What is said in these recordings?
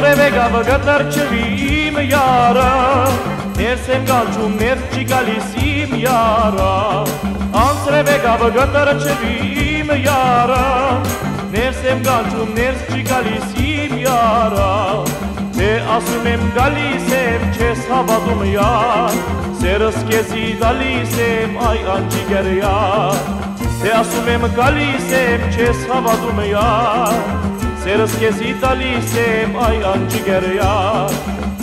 Անցրև եկավ գտարչվի իմ յարը, ներս եմ գալչում ներս չի գալիս իմ յարը, անցրև եկավ գտարչվի իմ յարը, ներս եմ գալչում ներս չի գալիս իմ յարը, թե ասում եմ գալիս եմ չես հավատում յար, սերս կեզի դալիս եմ այ անջիգեր յար, թե ասում եմ գալիս եմ չես հավատում յար, Սերս կեզի տալիս եմ այ անջիգեր յար,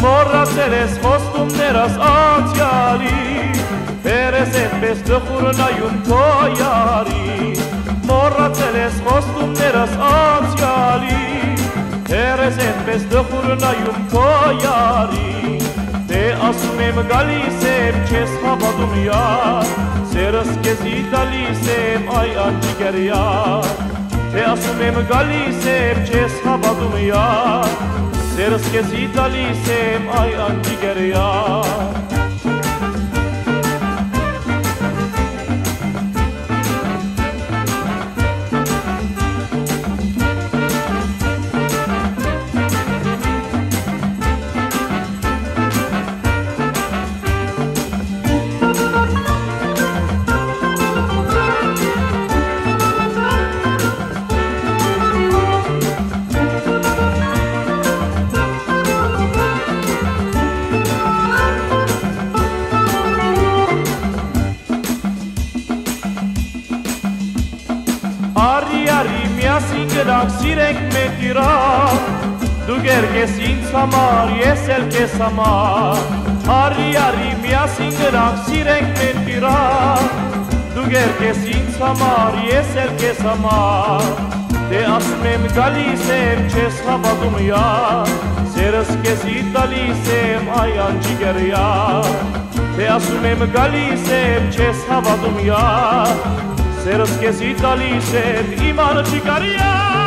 մոռացել ես խոստումներս անցյալի, Տերես էդպես տխուր նայում քո յարի, մոռացել ես խոստումներս անցյալի, Տերես էդպես տխուր նայում քո յարի, Թե ասում եմ գալիս եմ չես հավատում յար, Սերս կեզի տալիս եմ այ անջիգեր յար, Թե ասում եմ գալիս եմ չես հավատում յար, Սերս կեզի տալիս եմ այ անջիգեր յար, Արի միասին գնանք սիրենք մեկ իրար, Դու գերգես ինձ համար, ես էլ կես համար, Արի միասին գնանք սիրենք մեկ իրար, Դու գերգես ինձ համար, ես էլ կես համար, Թե ասում եմ գալիս եմ չես հավատում յար, Սերս կեզի տալիս եմ այ անջիգեր յար, Թե ասում եմ գալիս եմ չես հավատում յար, Սերս կեզի տալիս եմ իմ անջիգեր յար,